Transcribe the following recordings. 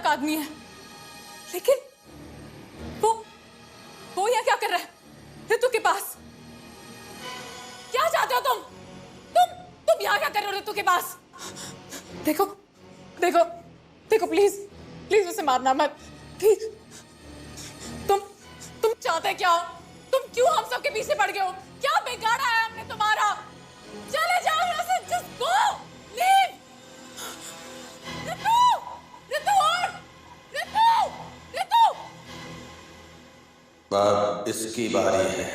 चालाक आदमी है, लेकिन वो यहाँ क्या कर रहा है ऋतु के पास? क्या चाहते हो तुम यहाँ क्या कर रहे हो ऋतु के पास? देखो देखो देखो, प्लीज प्लीज उसे मारना मत, प्लीज। तुम चाहते क्या हो? तुम क्यों हम सबके पीछे पड़ गए हो? क्या बिगाड़ा है हमने तुम्हारा? चले जाओ यहाँ से, जस्ट गो, लीव। ऋतु, ऋतु उठ, ऋतु, ऋतु। अब इसकी बारी है।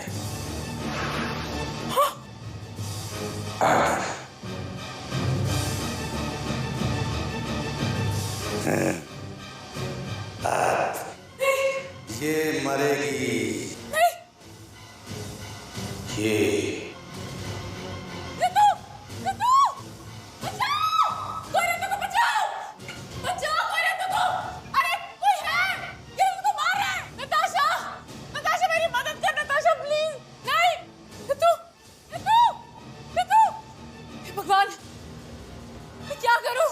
ये मरेगी। ये ऋतु, ऋतु, बचाओ! कोई ऋतु को बचाओ! बचाओ कोई ऋतु को! अरे कोई है! ये ऋतु को मार रहा है! नताशा! नताशा मेरी मदद कर, नताशा प्लीज! नहीं! ऋतु! ऋतु! ऋतु! हे भगवान! मैं क्या करूं?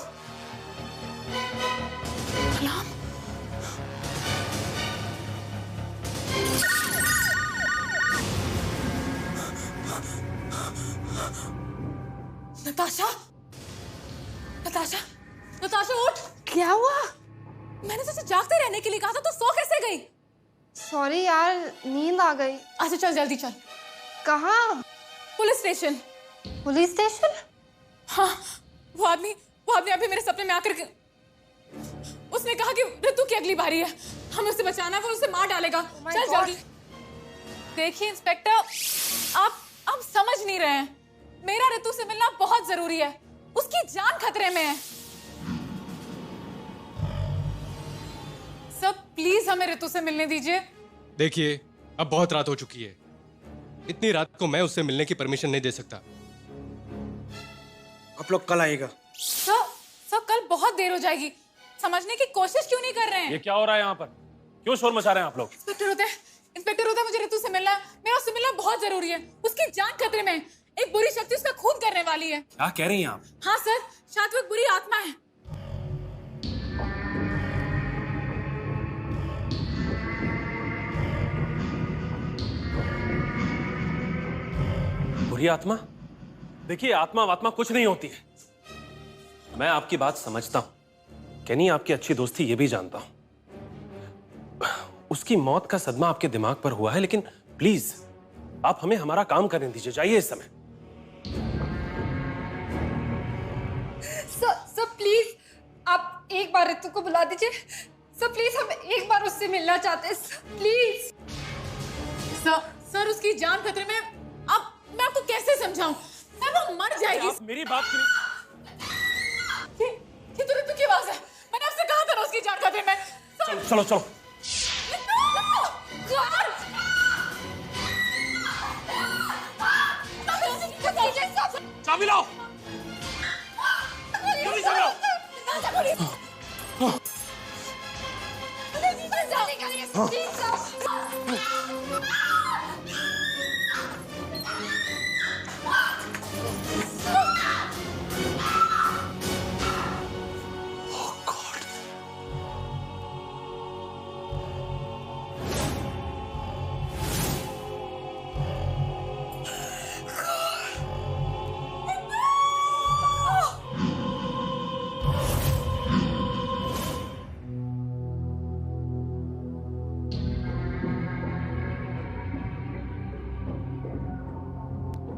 अलार्म! नताशा! नताशा! नताशा उठ! क्या हुआ? मैंने तुझे जागते रहने के लिए कहा था, तो सो कैसे गई? सॉरी यार, नींद आ गई। अच्छा चल, जल्दी चल। कहाँ? Police station. Police station? हाँ, वो आदमी अभी मेरे सपने में आकर उसने कहा कि ऋतु की अगली बारी है, हमें उसे बचाना है, वो उसे मार डालेगा। चल जल्दी। देखिए इंस्पेक्टर, आप समझ नहीं रहे हैं, मेरा ऋतु से मिलना बहुत जरूरी है, उसकी जान खतरे में है। सब प्लीज हमें ऋतु से मिलने दीजिए। देखिए, अब बहुत रात हो चुकी है, इतनी रात को मैं उससे मिलने की परमिशन नहीं दे सकता। आप लोग कल आइएगा। सर कल बहुत देर हो जाएगी, समझने की कोशिश क्यों नहीं कर रहे हैं? ये क्या हो रहा है यहाँ पर? क्यों शोर मचा रहे हैं आप लोग? इंस्पेक्टर होता है, मुझे ऋतु से मिलना है, मेरा उससे मिलना बहुत जरूरी है, उसकी जान खतरे में है, एक बुरी शक्ति उसका खून करने वाली है। क्या कह रही हैं आप? हाँ सर, शायद वो एक बुरी आत्मा है। बुरी आत्मा? देखिए, आत्मा वात्मा कुछ नहीं होती है। मैं आपकी बात समझता हूं, कैनी आपकी अच्छी दोस्ती ये भी जानता हूं। उसकी मौत का सदमा आपके दिमाग पर हुआ है, लेकिन प्लीज आप हमें हमारा काम करने दीजिए, जाइए इस समय। सर प्लीज आप एक बार ऋतु को बुला दीजिए। सर प्लीज, हम एक बार उससे मिलना चाहते हैं, प्लीज। सर उसकी जान खतरे में। अब मैं आपको कैसे समझाऊं? सर वो मर जाएगी। आप मेरी बात सुनिए। ये तो ऋतु की आवाज है, मैंने आपसे कहा था ना उसकी जान खतरे में। चलो चलो चलो। चाबी लाओ, जल्दी चाबी लाओ।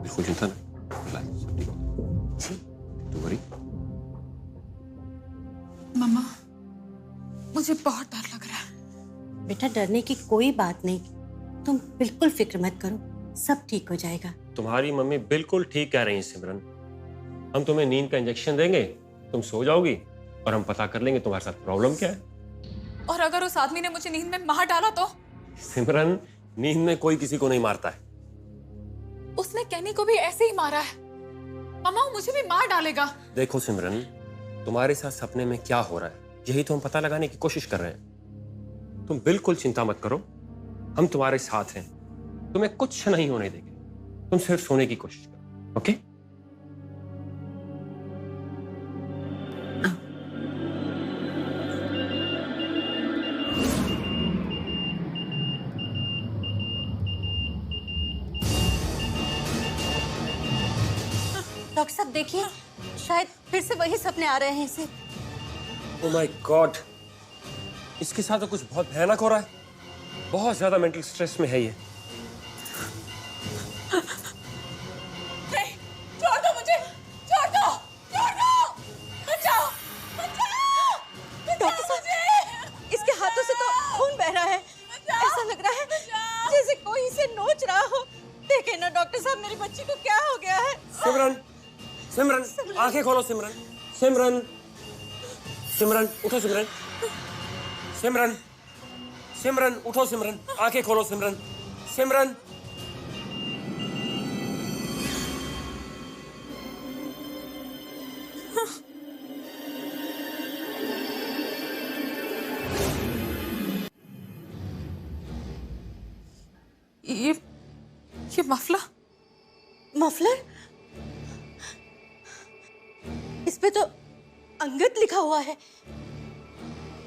बिल्कुल चिंता नहीं, तो वरी। मम्मा, मुझे बहुत डर लग रहा है। बेटा, डरने की कोई बात नहीं, तुम बिल्कुल फिक्र मत करो, सब ठीक हो जाएगा। तुम्हारी मम्मी बिल्कुल ठीक कह रही हैं सिमरन। हम तुम्हें नींद का इंजेक्शन देंगे, तुम सो जाओगी और हम पता कर लेंगे तुम्हारे साथ प्रॉब्लम क्या है। और अगर उस आदमी ने मुझे नींद में मार डाला तो? सिमरन, नींद में कोई किसी को नहीं मारता है। उसने कैनी को भी ऐसे ही मारा है। मामा, वो मुझे भी मार डालेगा। देखो सिमरन, तुम्हारे साथ सपने में क्या हो रहा है, यही तो हम पता लगाने की कोशिश कर रहे हैं। तुम बिल्कुल चिंता मत करो, हम तुम्हारे साथ हैं, तुम्हें कुछ नहीं होने देंगे। तुम सिर्फ सोने की कोशिश करो, ओके? डॉक्टर साहब देखिए, शायद फिर से वही सपने आ रहे हैं इसे। ओह माय गॉड, इसके साथ तो कुछ बहुत भयानक हो रहा है। बहुत ज्यादा मेंटल स्ट्रेस में है ये। नहीं, छोड़ दो मुझे, छोड़ दो, छोड़ दो, बचाओ, बचाओ, डॉक्टर साहब, इसके हाथों से तो खून बह रहा है। ऐसा लग रहा है जैसे कोई इसे नोच रहा हो। देखे ना डॉक्टर साहब, मेरी बच्ची को क्या हो गया है। सिमरन, सिमरन, आंखें खोलो सिमरन। सिमरन, सिमरन उठो सिमरन। सिमरन, सिमरन उठो सिमरन, आंखें खोलो सिमरन। सिमरन, ये मफलर, मफलर? इस पे तो अंगद लिखा हुआ है।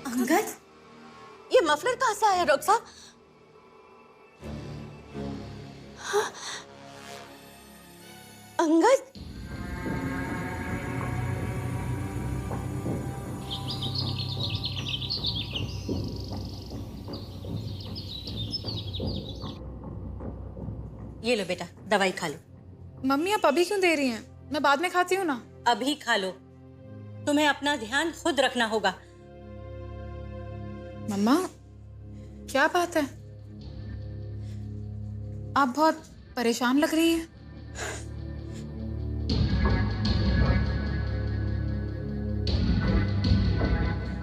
अंगद? ये मफलर कहाँ से आया डॉक्टर साहब? हाँ, अंगद? ये लो बेटा, दवाई खा लो। मम्मी आप अभी क्यों दे रही हैं? मैं बाद में खाती हूँ ना। अभी खा लो, तुम्हें अपना ध्यान खुद रखना होगा। मम्मा, क्या बात है? आप बहुत परेशान लग रही हैं।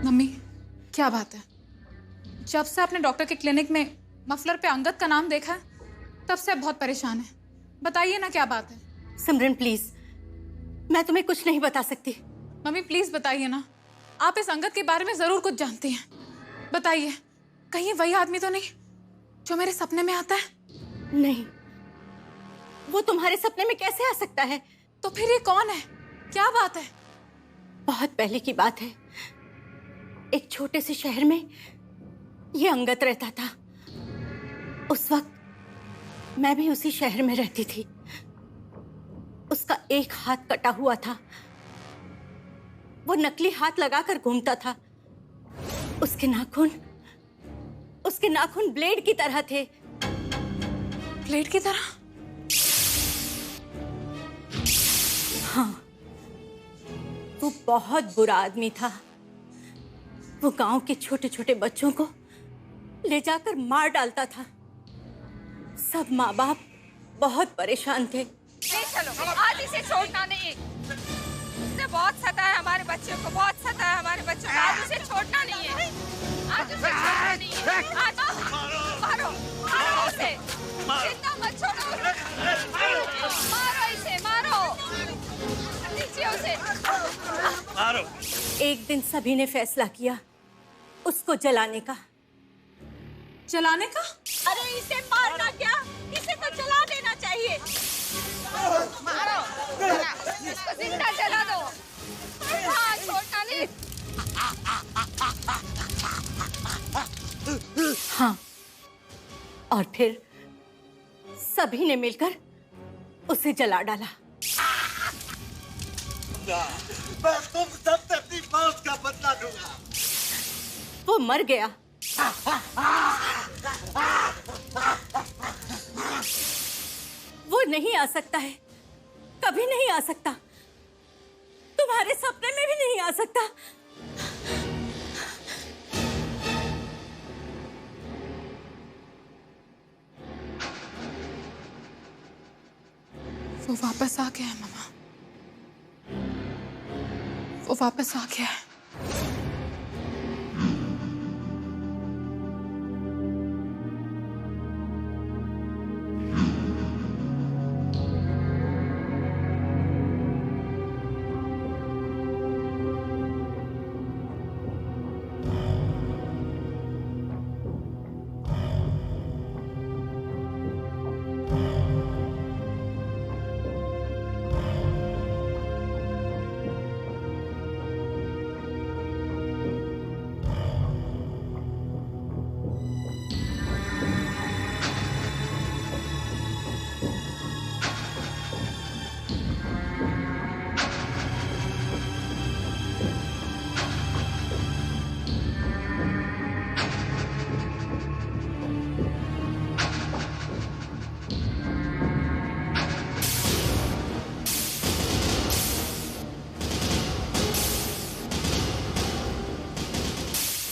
मम्मी, क्या बात है? जब से आपने डॉक्टर के क्लिनिक में मफलर पे अंगद का नाम देखा है, तब से आप बहुत परेशान हैं। बताइए ना क्या बात है? सिमरन प्लीज, मैं तुम्हें कुछ नहीं बता सकती। मम्मी प्लीज बताइए ना, आप इस अंगद के बारे में जरूर कुछ जानती हैं। बताइए, कहीं वही आदमी तो नहीं जो मेरे सपने में आता है? नहीं, वो तुम्हारे सपने में कैसे आ सकता है? तो फिर ये कौन है? क्या बात है? बहुत पहले की बात है। एक छोटे से शहर में ये अंगद रहता था। उस वक्त मैं भी उसी शहर में रहती थी। उसका एक हाथ कटा हुआ था। वो नकली हाथ लगाकर घूमता था। उसके नाखून ब्लेड की तरह थे। ब्लेड की तरह? हाँ, वो बहुत बुरा आदमी था। वो गांव के छोटे छोटे बच्चों को ले जाकर मार डालता था। सब माँ बाप बहुत परेशान थे। नहीं चलो, आज इसे छोड़ना नहीं। इसने बहुत सताया हमारे बच्चों को, बहुत सताया हमारे बच्चों को। आज उसे छोड़ना नहीं है। आज उसे छोड़ना नहीं है। आज मारो, मारो उसे। जिंदा मत छोड़ो। मारो इसे, मारो। नीचे उसे। मारो। एक दिन सभी ने फैसला किया उसको जलाने का। जलाने का? अरे इसे मारना क्या, इसे तो जला देना चाहिए। मारो, इसको जिंदा जला दो। हाँ, छोड़ना नहीं। हाँ, और फिर सभी ने मिलकर उसे जला डाला। मैं तुम सबसे अपनी मौत का बदला दूंगा। वो मर गया। वो नहीं आ सकता है, कभी नहीं आ सकता। तुम्हारे सपने में भी नहीं आ सकता। वो वापस आ गया है मामा। वो वापस आ गया है।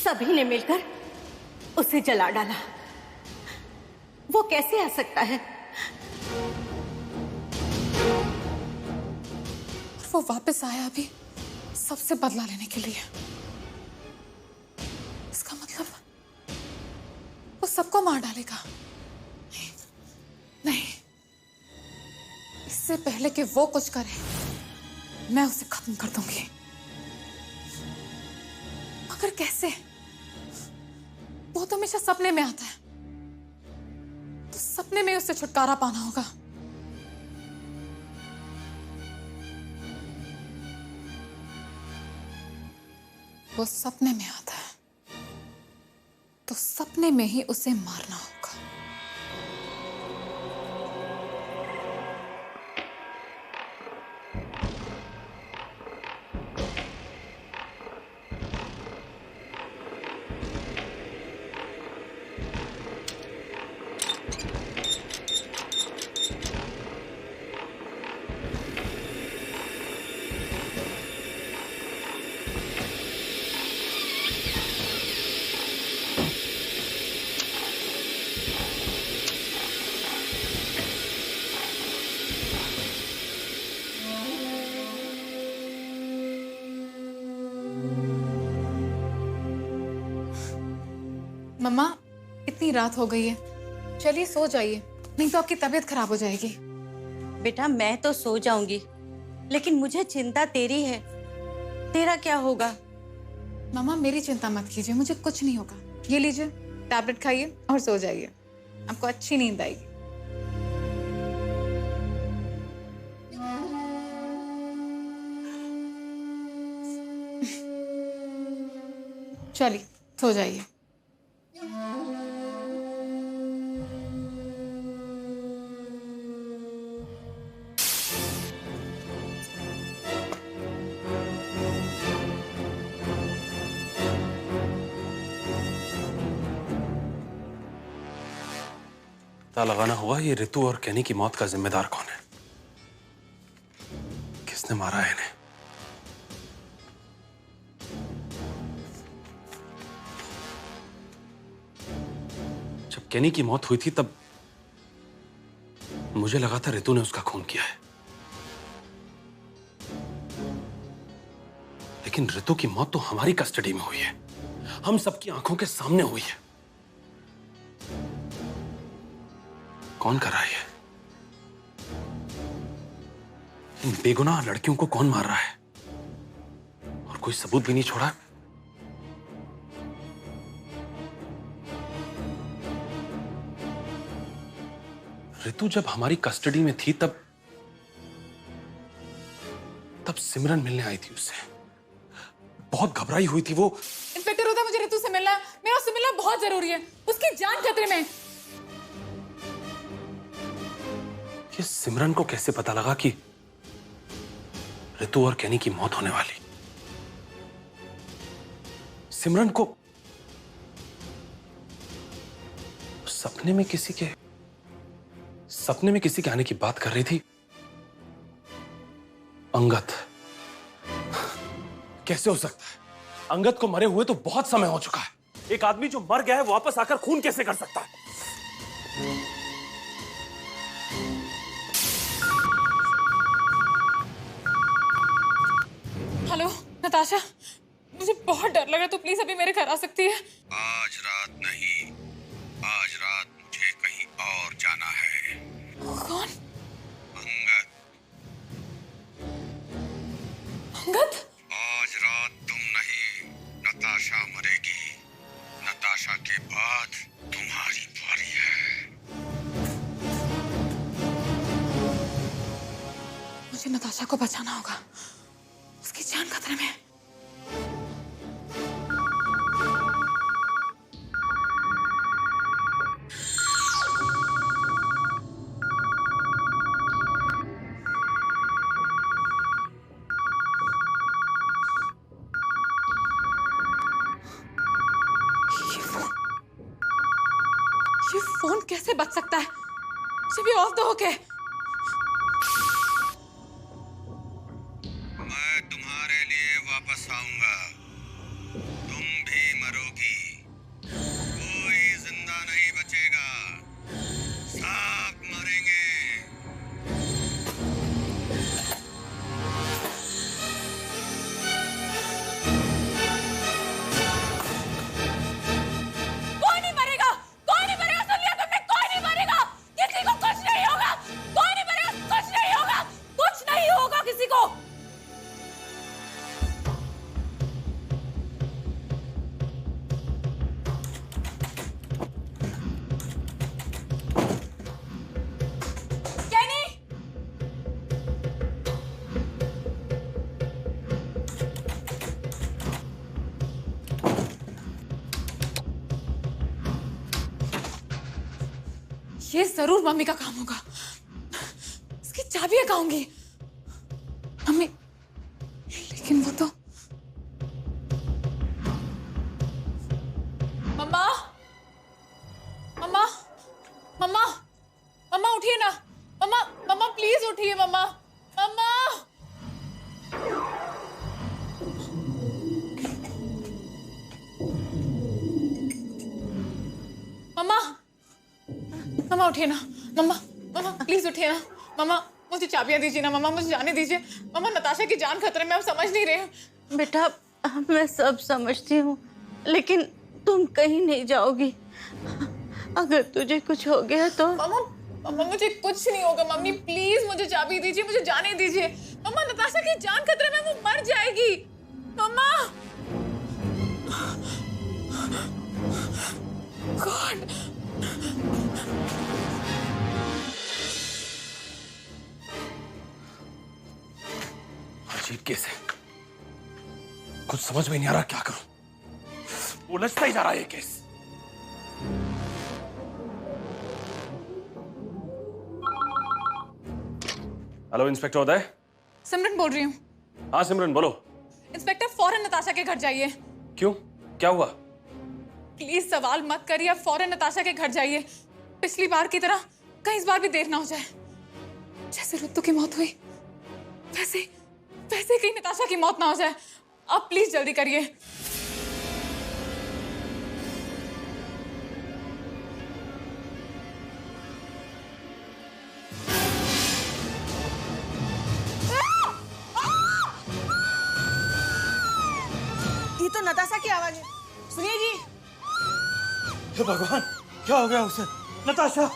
सभी ने मिलकर उसे जला डाला। वो कैसे आ सकता है? वो वापस आया अभी सबसे बदला लेने के लिए। इसका मतलब वो सबको मार डालेगा। नहीं, नहीं, इससे पहले कि वो कुछ करे मैं उसे खत्म कर दूंगी। मगर कैसे? वो तो हमेशा सपने में आता है, तो सपने में उससे छुटकारा पाना होगा। वो सपने में आता है तो सपने में ही उसे मारना होगा। मम्मा, इतनी रात हो गई है, चलिए सो जाइए, नहीं तो आपकी तबीयत खराब हो जाएगी। बेटा मैं तो सो जाऊंगी, लेकिन मुझे चिंता तेरी है। तेरा क्या होगा? मम्मा मेरी चिंता मत कीजिए, मुझे कुछ नहीं होगा। ये लीजिए, टैबलेट खाइए और सो जाइए, आपको अच्छी नींद आएगी। चलिए सो जाइए। पता लगाना होगा ये रितु और कैनी की मौत का जिम्मेदार कौन है। किसने मारा है इन्हें? जब कैनी की मौत हुई थी तब मुझे लगा था रितु ने उसका खून किया है, लेकिन रितु की मौत तो हमारी कस्टडी में हुई है, हम सबकी आंखों के सामने हुई है। कौन कर रहा है? इन बेगुनाह लड़कियों को कौन मार रहा है? और कोई सबूत भी नहीं छोड़ा। रितु जब हमारी कस्टडी में थी तब सिमरन मिलने आई थी उससे। बहुत घबराई हुई थी वो। इंस्पेक्टर होता, मुझे रितु से मिलना है, मेरा उससे मिलना बहुत जरूरी है, उसकी जान खतरे में। ये सिमरन को कैसे पता लगा कि रितु और कैनी की मौत होने वाली? सिमरन को सपने में किसी के आने की बात कर रही थी। अंगद, कैसे हो सकता है? अंगद को मरे हुए तो बहुत समय हो चुका है। एक आदमी जो मर गया है वापस आकर खून कैसे कर सकता है? हेलो नताशा, मुझे बहुत डर लग रहा है, तो प्लीज अभी मेरे घर आ सकती है? आज रात नहीं, आज रात मुझे कहीं और जाना है। कौन? अंगद। अंगद? आज रात तुम नहीं, नताशा मरेगी। नताशा के बाद तुम्हारी बारी है। मुझे नताशा को बचाना होगा, उसकी जान खतरे में। ये फोन कैसे बच सकता है? इसे भी ऑफ तो होके। मैं तुम्हारे लिए वापस आऊंगा, तुम भी मरोगी। ये जरूर मम्मी का काम होगा। इसकी चाबियां कहाँ होंगी? मम्मी, लेकिन वो तो मम्मा, मम्मा, मम्मा, मम्मा उठिए ना। मम्मा, मम्मा प्लीज उठिए मम्मा, मम्मा। मम्मा, मम्मा उठिए ना। मम्मा, मम्मा प्लीज उठिए ना। मम्मा मुझे चाबियां दीजिए ना। मम्मा मुझे जाने दीजिए। मम्मा नताशा की जान खतरे में, आप समझ नहीं रहे हैं। बेटा मैं सब समझती हूँ, लेकिन तुम कहीं नहीं जाओगी। अगर तुझे कुछ हो गया तो। मम्मा, मम्मा मुझे कुछ नहीं होगा। मम्मी प्लीज मुझे चाबी दीजिए, मुझे जाने दीजिए। मम्मा नताशा की जान खतरे में, वो मर जाएगी। मम्मा, गॉड। अजीब केस है, कुछ समझ में नहीं आ रहा क्या करूं। उलझता ही जा रहा है ये केस। हेलो इंस्पेक्टर उदय। सिमरन बोल रही हूँ। हाँ सिमरन बोलो। इंस्पेक्टर फौरन नताशा के घर जाइए। क्यों, क्या हुआ? प्लीज सवाल मत करिए, आप फौरन नताशा के घर जाइए। पिछली बार की तरह कहीं इस बार भी देर ना हो जाए। जैसे ऋतु की मौत हुई वैसे वैसे कहीं नताशा की मौत ना हो जाए। आप प्लीज जल्दी करिए। ये तो नताशा की आवाज है। सुनिए जी। हे भगवान, क्या हो गया उसे? नताशा!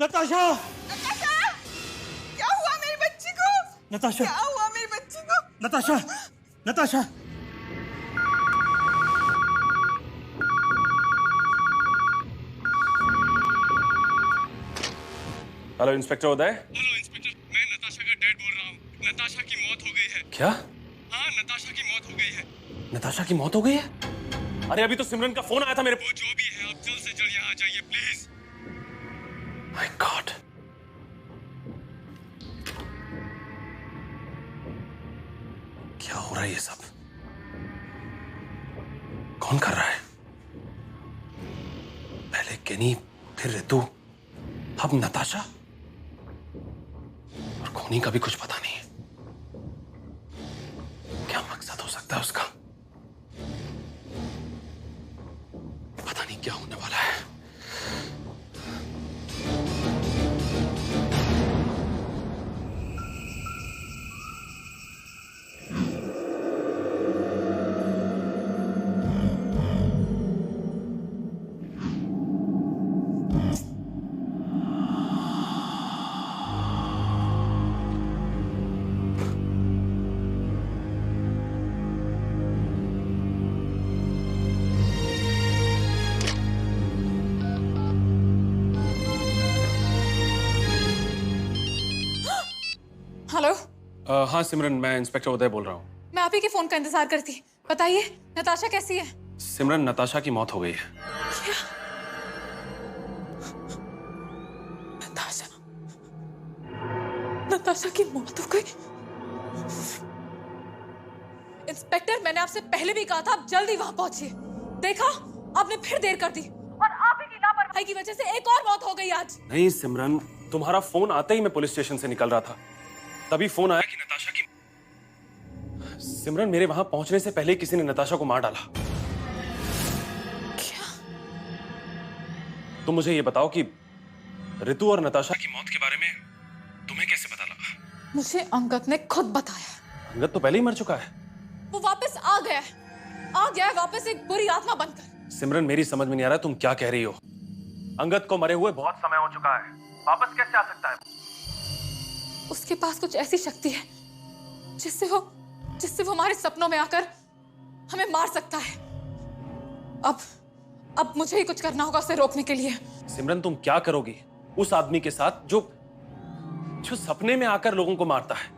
नताशा! नताशा! क्या हुआ मेरी बच्ची को? नताशा! क्या हुआ मेरी बच्ची को? नताशा! नताशा! हेलो इंस्पेक्टर उदय। हेलो इंस्पेक्टर, मैं नताशा का डैड बोल रहा हूँ। नताशा की मौत हो गई है। क्या? हाँ, नताशा की मौत हो गई है। नताशा की मौत हो गई है? अरे अभी तो सिमरन का फोन आया था मेरे वो जो भी है, आप जल्द से जल्द यहाँ आ जाइए प्लीज। My God. क्या हो रहा है ये सब? कौन कर रहा है? पहले केनी, फिर ऋतु, अब नताशा। और कोनी का भी कुछ पता नहीं है। क्या मकसद हो सकता है उसका? पता नहीं क्या होने वाला है। हेलो। हाँ सिमरन, मैं इंस्पेक्टर उदय बोल रहा हूँ। मैं आप ही के फोन का इंतजार करती। बताइए नताशा कैसी है? सिमरन, नताशा की मौत हो गई है। क्या? नताशा, नताशा की मौत हो गई? इंस्पेक्टर, मैंने आपसे पहले भी कहा था आप जल्दी वहां पहुंचिए। देखा, आपने फिर देर कर दी और आप ही की लापरवाही की वजह से एक और मौत हो गई आज। नहीं सिमरन, तुम्हारा फोन आते ही मैं पुलिस स्टेशन से निकल रहा था, तभी फोन आया कि नताशा की। सिमरन, मेरे वहां पहुंचने से पहले किसी ने नताशा को मार डाला। क्या? तुम मुझे ये बताओ कि ऋतु और नताशा की मौत के बारे में तुम्हें कैसे पता लगा? मुझे अंगद ने खुद बताया। अंगद तो पहले ही मर चुका है। वो वापस आ गया है वापस एक बुरी आत्मा बनकर। सिमरन, मेरी समझ में नहीं आ रहा तुम क्या कह रही हो। अंगद को मरे हुए बहुत समय हो चुका है, वापस कैसे आ सकता है? उसके पास कुछ ऐसी शक्ति है जिससे वो हमारे सपनों में आकर हमें मार सकता है। अब मुझे ही कुछ करना होगा उसे रोकने के लिए। सिमरन, तुम क्या करोगी? उस आदमी के साथ जो जो सपने में आकर लोगों को मारता है।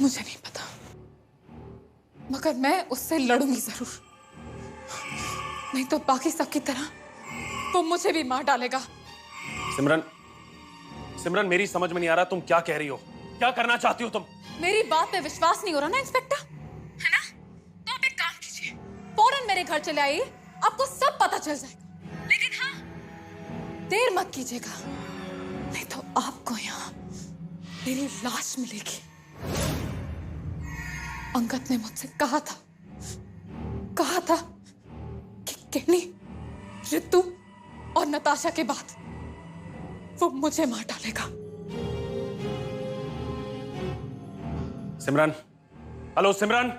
मुझे नहीं पता, मगर मैं उससे लड़ूंगी जरूर, नहीं तो बाकी सबकी तरह वो मुझे भी मार डालेगा। सिमरन, सिमरन मेरी समझ में नहीं आ रहा तुम क्या कह रही हो, क्या करना चाहती हो तुम? मेरी बात पे विश्वास नहीं हो रहा ना इंस्पेक्टर, है ना? तो आप एक काम कीजिए, फौरन मेरे घर चले आइए, आपको सब पता चल जाएगा। लेकिन हाँ, देर मत कीजिएगा, नहीं तो आपको यहाँ मेरी लाश मिलेगी। अंगद ने मुझसे कहा था कि किन्नी, रितु और नताशा के बाद वो मुझे मार डालेगा। सिमरन, हेलो सिमरन।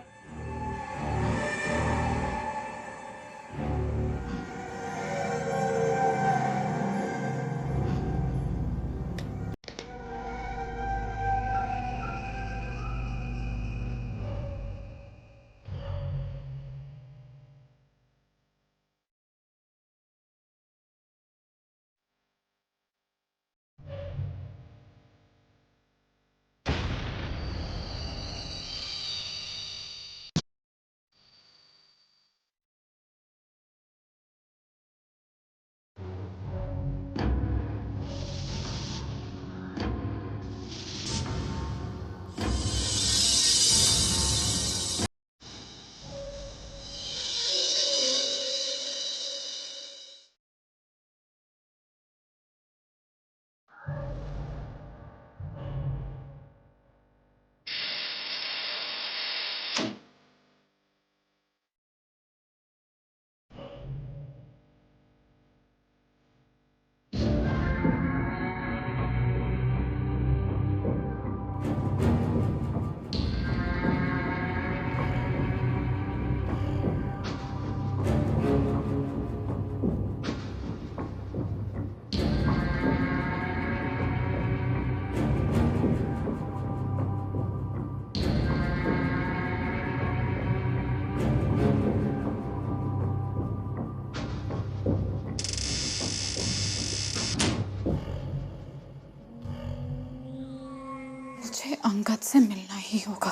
अंगद से मिलना ही होगा।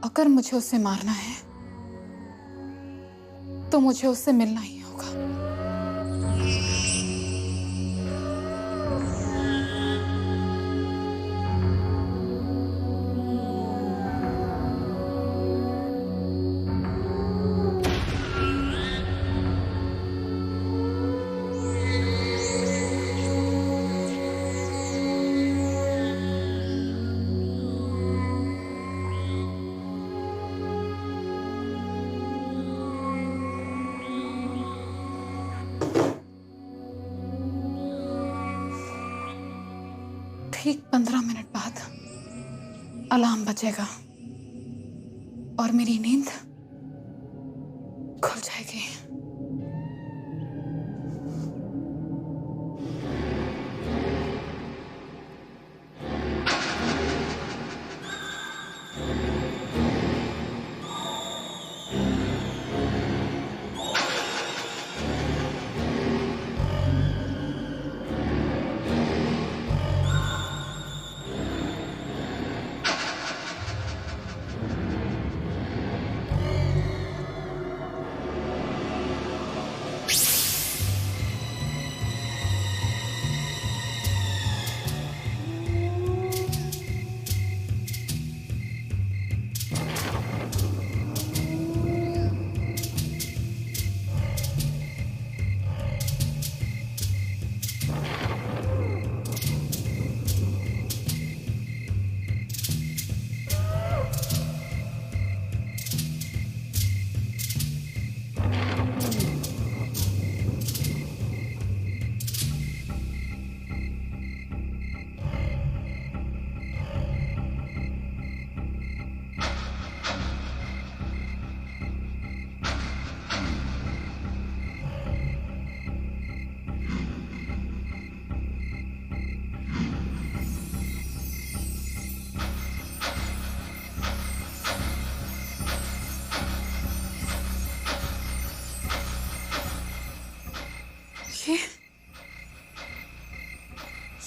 अगर मुझे उसे मारना है तो मुझे उससे मिलना ही होगा। ठीक 15 मिनट बाद अलार्म बजेगा और मेरी नींद खुल जाएगी।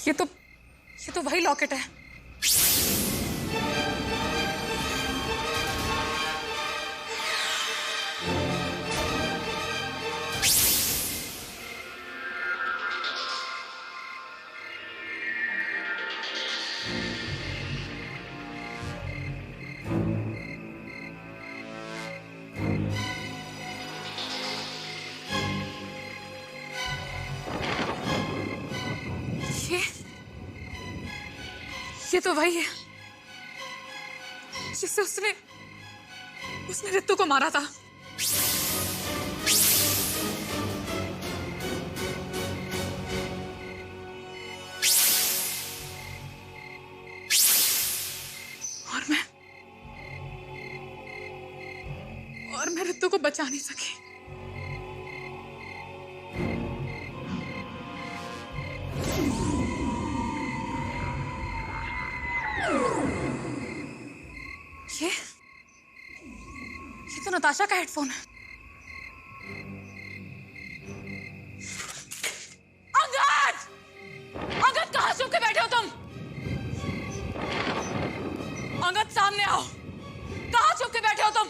ये तो वही लॉकेट है। ये तो वही है जिससे उसने रितु को मारा था। और मैं रितु को बचा नहीं सकी। ये तो नताशा का हेडफोन है। अंगद! अंगद कहाँ छुप के बैठे हो तुम? अंगद सामने आओ। कहाँ छुप के बैठे हो तुम?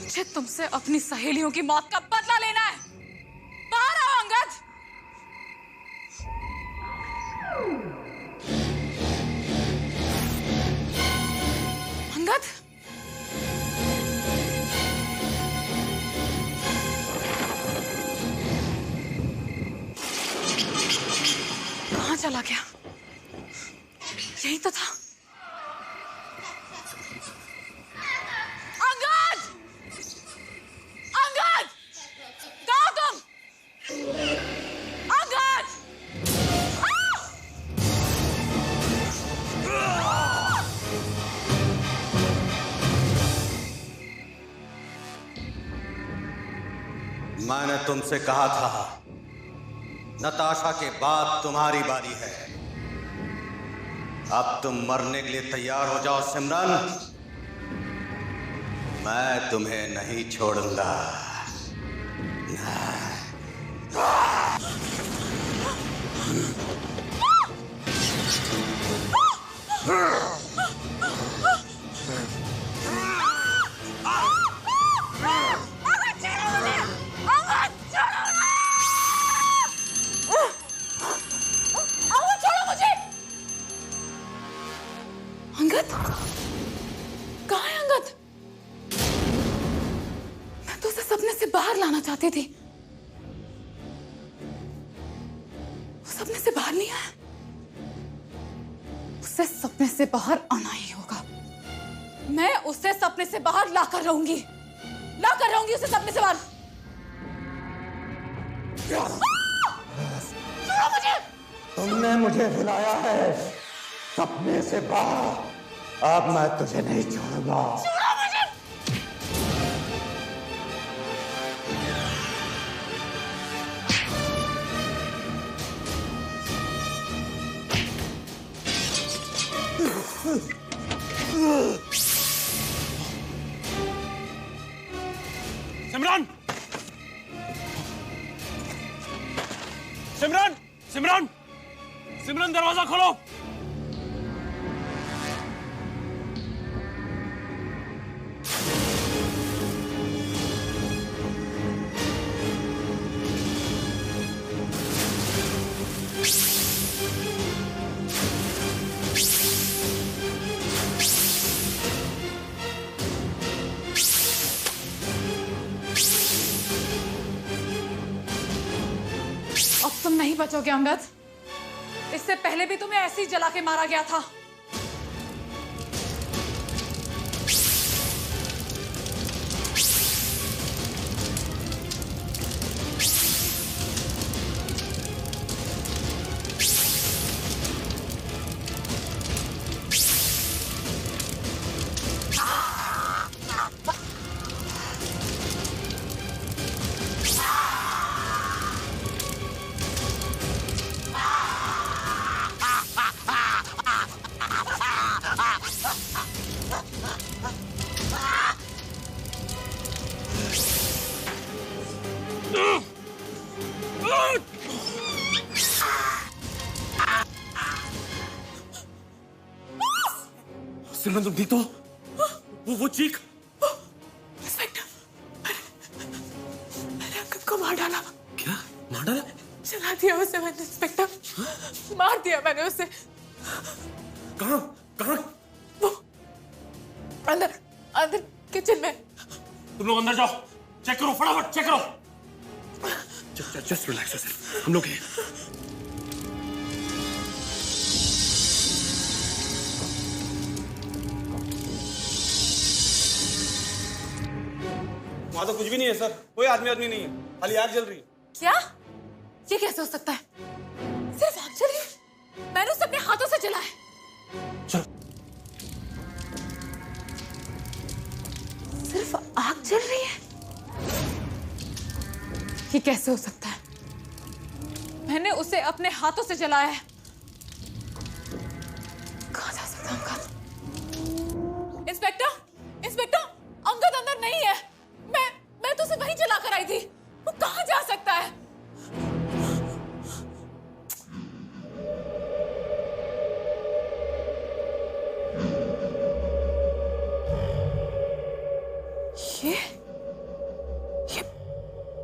मुझे तुमसे अपनी सहेलियों की मौत का बदला लेना है। बाहर आओ अंगद। अंगद? कहाँ चला गया? यही तो था। अंगद! अंगद! कहाँ हो तुम? अंगद! मैंने तुमसे कहा था नताशा के बाद तुम्हारी बारी है। अब तुम मरने के लिए तैयार हो जाओ सिमरन। मैं तुम्हें नहीं छोड़ूंगा। अंगद? कहाँ है अंगद? मैं तो उसे सपने से बाहर लाना चाहती थी। वो सपने से बाहर नहीं आया। उसे सपने से बाहर आना ही होगा। मैं उसे सपने से बाहर लाकर रहूंगी। लाकर रहूंगी उसे सपने से बाहर। छोड़ो मुझे। तुमने मुझे बुलाया है सपने से बाहर। अब मैं तुझे नहीं छोड़ूंगा। छोड़ो मुझे। सिमरन! सिमरन! सिमरन! सिमरन दरवाजा खोलो। अब तुम नहीं बचोगे अंगद। इससे पहले भी तुम्हें ऐसे ही जला के मारा गया था। सिमरन तुम ठीक तो? वो चीख। इंस्पेक्टर, मैंने अंकित को मार डाला। क्या मार डाला? जला दिया उसे मैंने इंस्पेक्टर, मार दिया मैंने उसे। कहाँ कहाँ? वो अंदर अंदर किचन में। तुम लोग अंदर जाओ, चेक करो, फटाफट चेक करो। जस्ट रिलैक्स सर, हम लोग हैं। वहां तो कुछ भी नहीं है सर, कोई आदमी नहीं है, खाली आग जल रही है। क्या? ये कैसे हो सकता है? सिर्फ आग जल रही है? मैंने उसे अपने हाथों से जलाया। चलो। सिर्फ आग जल रही है? ये कैसे हो सकता है? मैंने उसे अपने हाथों से जलाया है। कहाँ जा सकता है अंगद? इंस्पेक्टर, इंस्पेक्टर, अंगद अंदर नहीं है। मैं तो उसे वहीं जला कर आई थी। वो कहाँ जा सकता है? ये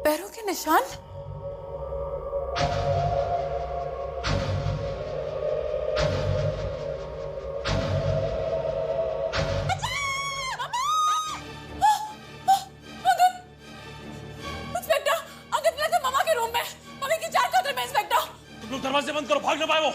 पैरों के निशान। दरवाजे बंद करो, भाग ना पाए वो।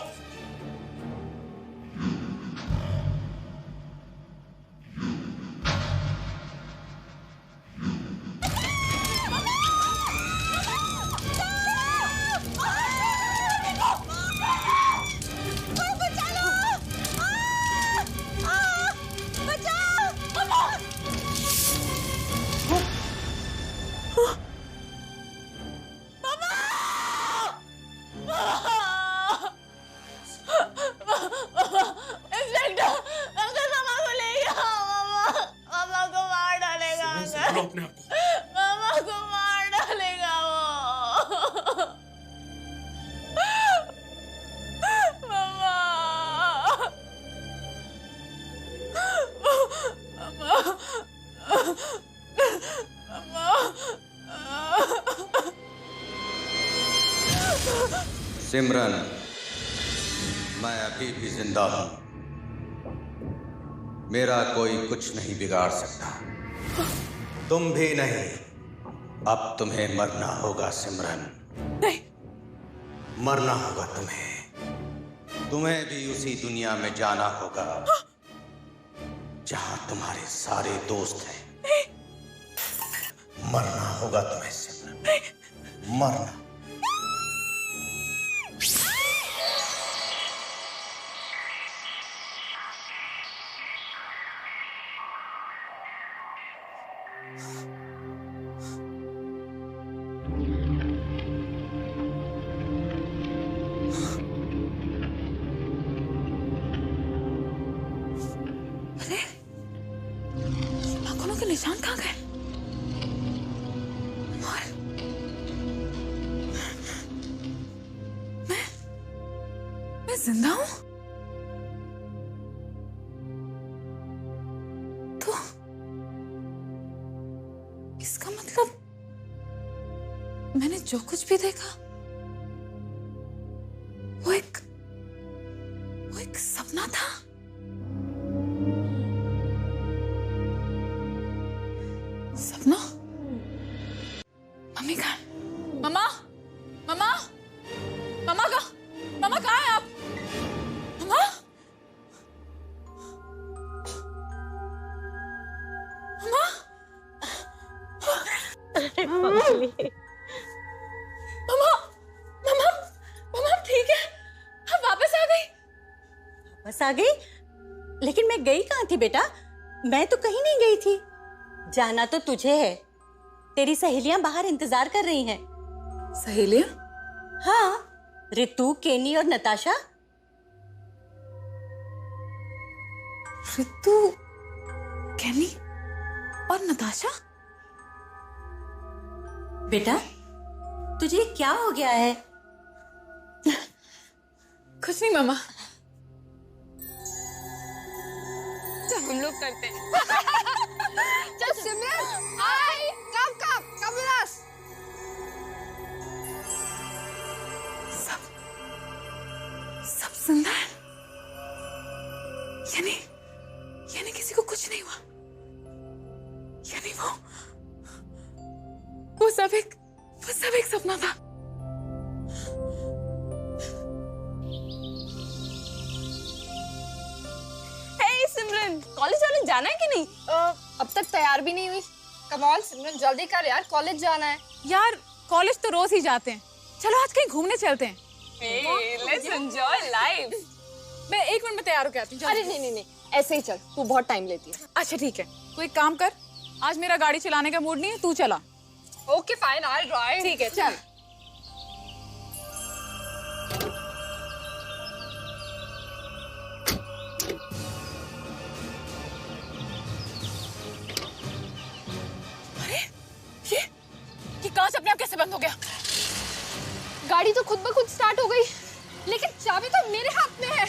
सिमरन, मैं अभी भी जिंदा हूं। मेरा कोई कुछ नहीं बिगाड़ सकता, तुम भी नहीं। अब तुम्हें मरना होगा सिमरन। नहीं, मरना होगा तुम्हें। तुम्हें भी उसी दुनिया में जाना होगा जहां तुम्हारे सारे दोस्त हैं। मरना होगा तुम्हें सिमरन, मरना। नाखूनों के निशान कहाँ गए? मैं जिंदा हूँ? तो इसका मतलब मैंने जो कुछ भी देखा वो एक सपना था। सपना? मम्मी कहाँ? मम्मा, मम्मा, मम्मा कहाँ है आप? मम्मा, मम्मा, मम्मा, मम्मा, मम्मा ठीक है? आप वापस आ गई? वापस आ गई? लेकिन मैं गई कहाँ थी बेटा? मैं तो कहीं नहीं गई थी। जाना तो तुझे है। तेरी सहेलियां बाहर इंतजार कर रही हैं। सहेलियां? हाँ, रितु, केनी और नताशा। रितु, केनी और नताशा? बेटा, तुझे क्या हो गया है? कुछ नहीं मामा। जो हम लोग करते हैं। चल सिमरन, आई कब विलास? सब सुंदर, यानी किसी को कुछ नहीं हुआ, यानी वो सब एक सपना था। हे सिमरन, कॉलेज जाना है कि नहीं? अब तक तैयार भी नहीं हुई। कमाल सिमरन, जल्दी कर यार, कॉलेज जाना है। यार कॉलेज तो रोज ही जाते हैं, चलो आज कहीं घूमने चलते हैं। Let's enjoy life. मैं 1 मिनट में तैयार होके आती हूँ। अरे नहीं, ऐसे ही चल, तू बहुत टाइम लेती है। अच्छा ठीक है, तू एक काम कर, आज मेरा गाड़ी चलाने का मूड नहीं है, तू चला। Okay fine, I drive. ठीक है चल। अरे ये कांच अपने आप कैसे बंद हो गया? गाड़ी तो खुद ब खुद स्टार्ट हो गई, लेकिन चाबी तो मेरे हाथ में है।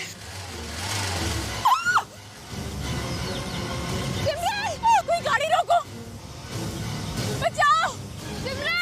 सिमरन, कोई गाड़ी रोको, बचाओ। सिमरन!